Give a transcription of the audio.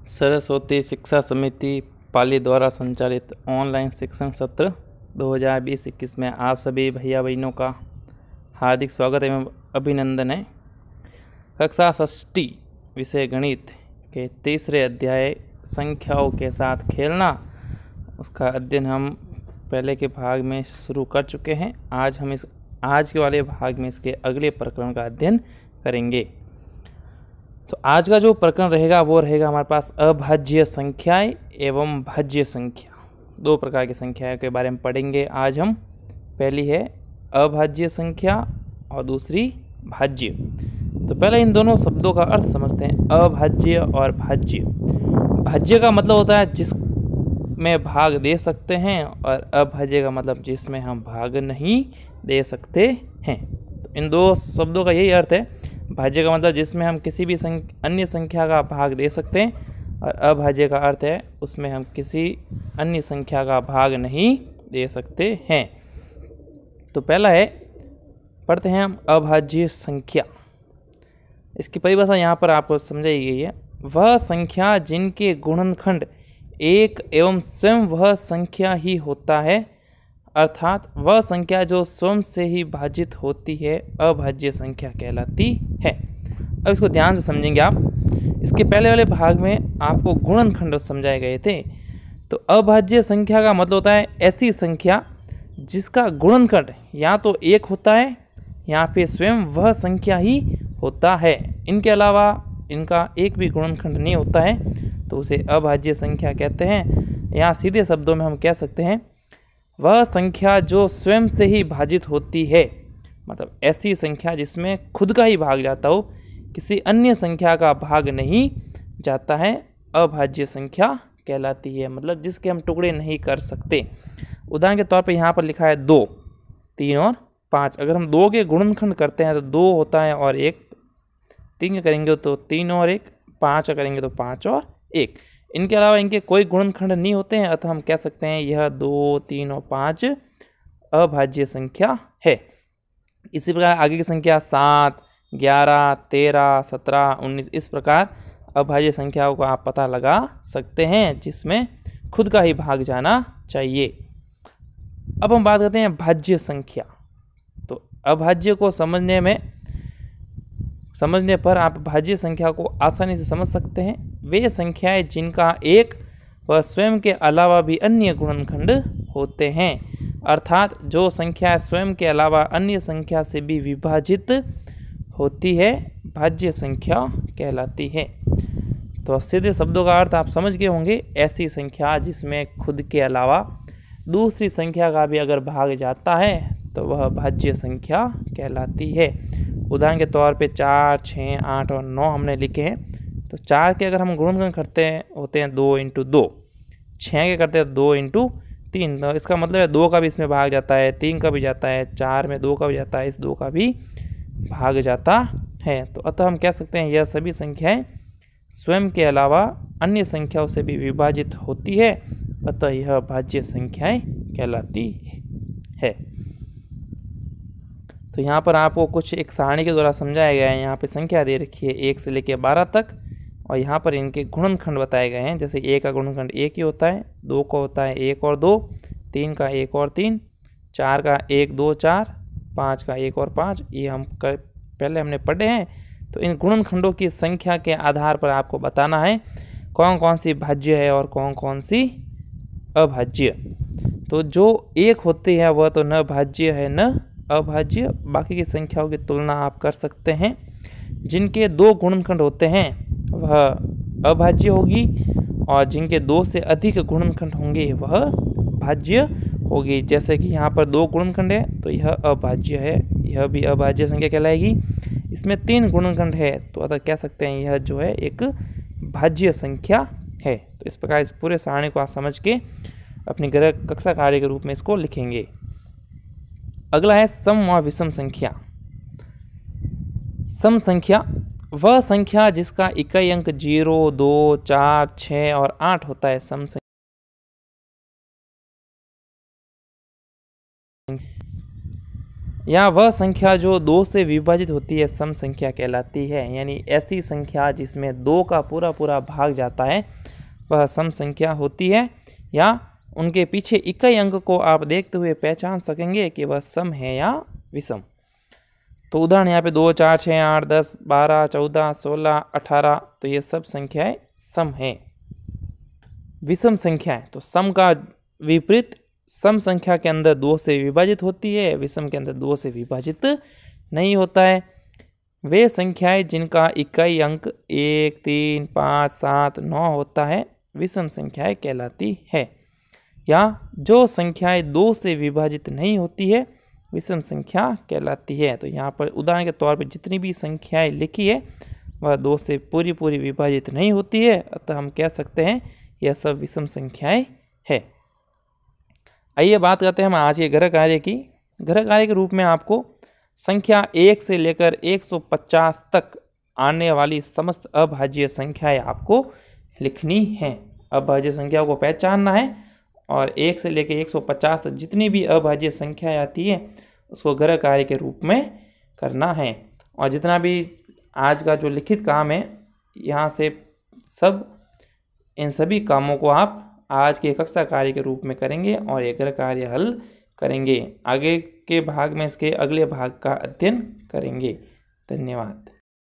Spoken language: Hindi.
सरस्वती शिक्षा समिति पाली द्वारा संचालित ऑनलाइन शिक्षण सत्र 2020-21 में आप सभी भैया बहनों का हार्दिक स्वागत एवं अभिनंदन है। कक्षा षष्ठी विषय गणित के तीसरे अध्याय संख्याओं के साथ खेलना, उसका अध्ययन हम पहले के भाग में शुरू कर चुके हैं। आज के वाले भाग में इसके अगले प्रकरण का अध्ययन करेंगे। तो आज का जो प्रकरण रहेगा वो रहेगा हमारे पास अभाज्य संख्याएं एवं भाज्य संख्या। दो प्रकार की संख्याओं के बारे में पढ़ेंगे आज हम। पहली है अभाज्य संख्या और दूसरी भाज्य। तो पहले इन दोनों शब्दों का अर्थ समझते हैं, अभाज्य और भाज्य। भाज्य का मतलब होता है जिसमें भाग दे सकते हैं, और अभाज्य का मतलब जिसमें हम भाग नहीं दे सकते हैं। तो इन दो शब्दों का यही अर्थ है। भाज्य का मतलब जिसमें हम किसी भी अन्य संख्या का भाग दे सकते हैं, और अभाज्य का अर्थ है उसमें हम किसी अन्य संख्या का भाग नहीं दे सकते हैं। तो पहला है, पढ़ते हैं हम अभाज्य संख्या। इसकी परिभाषा यहाँ पर आपको समझाई गई है। वह संख्या जिनके गुणनखंड एक एवं स्वयं वह संख्या ही होता है, अर्थात वह संख्या जो स्वयं से ही भाजित होती है, अभाज्य संख्या कहलाती है। अब इसको ध्यान से समझेंगे आप। इसके पहले वाले भाग में आपको गुणनखंड समझाए गए थे। तो अभाज्य संख्या का मतलब होता है ऐसी संख्या जिसका गुणनखंड या तो एक होता है या फिर स्वयं वह संख्या ही होता है। इनके अलावा इनका एक भी गुणनखंड नहीं होता है, तो उसे अभाज्य संख्या कहते हैं। या सीधे शब्दों में हम कह सकते हैं वह संख्या जो स्वयं से ही भाजित होती है, मतलब ऐसी संख्या जिसमें खुद का ही भाग जाता हो, किसी अन्य संख्या का भाग नहीं जाता है, अभाज्य संख्या कहलाती है। मतलब जिसके हम टुकड़े नहीं कर सकते। उदाहरण के तौर पे यहाँ पर लिखा है 2, 3 और 5। अगर हम 2 के गुणनखंड करते हैं तो 2 होता है और 1, 3 करेंगे तो 3 और 1, 5 करेंगे तो 5 और 1। इनके अलावा इनके कोई गुणनखंड नहीं होते हैं, अतः हम कह सकते हैं यह 2, 3 और 5 अभाज्य संख्या है। इसी प्रकार आगे की संख्या 7, 11, 13, 17, 19, इस प्रकार अभाज्य संख्याओं को आप पता लगा सकते हैं जिसमें खुद का ही भाग जाना चाहिए। अब हम बात करते हैं भाज्य संख्या। तो अभाज्य को समझने पर आप भाज्य संख्या को आसानी से समझ सकते हैं। वे संख्याएं जिनका एक व स्वयं के अलावा भी अन्य गुणनखंड होते हैं, अर्थात जो संख्या स्वयं के अलावा अन्य संख्या से भी विभाजित होती है, भाज्य संख्या कहलाती है। तो सीधे शब्दों का अर्थ आप समझ गए होंगे। ऐसी संख्या जिसमें खुद के अलावा दूसरी संख्या का भी अगर भाग जाता है तो वह भाज्य संख्या कहलाती है। उदाहरण के तौर पे 4, 6, 8 और 9 हमने लिखे हैं। तो 4 के अगर हम गुणनखंड करते हैं होते हैं 2 × 2, 6 के करते हैं 2 × 3। तो इसका मतलब है 2 का भी इसमें भाग जाता है, 3 का भी जाता है, 4 में 2 का भी जाता है, इस 2 का भी भाग जाता है। तो अतः हम कह सकते हैं यह सभी संख्याएं स्वयं के अलावा अन्य संख्याओं से भी विभाजित होती है, अतः यह भाज्य संख्याएं कहलाती है। तो यहाँ पर आपको कुछ एक सारणी के द्वारा समझाया गया है। यहाँ पे संख्या दे रखी है 1 से लेकर 12 तक, और यहाँ पर इनके गुणनखंड बताए गए हैं। जैसे 1 का गुणनखंड 1 ही होता है, 2 का होता है 1 और 2, 3 का 1 और 3, 4 का 1, 2, 4, 5 का 1 और 5। ये पहले हमने पढ़े हैं। तो इन गुणनखंडों की संख्या के आधार पर आपको बताना है कौन कौन सी भाज्य है और कौन कौन सी अभाज्य। तो जो 1 होती है वह तो न भाज्य है न अभाज्य। बाकी की संख्याओं की तुलना आप कर सकते हैं। जिनके 2 गुणनखंड होते हैं वह अभाज्य होगी, और जिनके 2 से अधिक गुणनखंड होंगे वह भाज्य होगी। जैसे कि यहाँ पर 2 गुणनखंड है तो यह अभाज्य है, यह भी अभाज्य संख्या कहलाएगी। इसमें 3 गुणनखंड है तो अतः कह सकते हैं यह जो है एक भाज्य संख्या है। तो इस प्रकार इस पूरे सारणी को आप समझ के अपनी गृह कक्षा कार्य के रूप में इसको लिखेंगे। अगला है सम व विषम संख्या। सम संख्या वह संख्या जिसका इकाई अंक 0, 2, 4, 6 और 8 होता है। सम संख्या या वह संख्या जो 2 से विभाजित होती है सम संख्या कहलाती है। यानी ऐसी संख्या जिसमें 2 का पूरा पूरा भाग जाता है वह सम संख्या होती है, या उनके पीछे इकाई अंक को आप देखते हुए पहचान सकेंगे कि वह सम है या विषम। तो उदाहरण यहाँ पे 2, 4, 6, 8, 10, 12, 14, 16, 18, तो ये सब संख्याएं सम है। विषम संख्याएं, तो सम का विपरीत सम संख्या के अंदर 2 से विभाजित होती है, विषम के अंदर 2 से विभाजित नहीं होता है। वे संख्याएं जिनका इकाई अंक 1, 3, 5, 7, 9 होता है विषम संख्याएं कहलाती है। या जो संख्याएं 2 से विभाजित नहीं होती है विषम संख्या कहलाती है। तो यहाँ पर उदाहरण के तौर पर जितनी भी संख्याएं लिखी है वह 2 से पूरी पूरी विभाजित नहीं होती है, अतः हम कह सकते हैं यह सब विषम संख्याएं है। आइए बात करते हैं हम आज के गृह कार्य की। गृह कार्य के रूप में आपको संख्या 1 से लेकर 150 तक आने वाली समस्त अभाज्य संख्याएं आपको लिखनी हैं। अभाज्य संख्याओं को पहचानना है और 1 से लेकर 150 तक जितनी भी अभाज्य संख्याएं आती है उसको गृह कार्य के रूप में करना है। और जितना भी आज का जो लिखित काम है यहाँ से सब इन सभी कामों को आप आज के कक्षा कार्य के रूप में करेंगे और एक गृह कार्य हल करेंगे। आगे के भाग में इसके अगले भाग का अध्ययन करेंगे। धन्यवाद।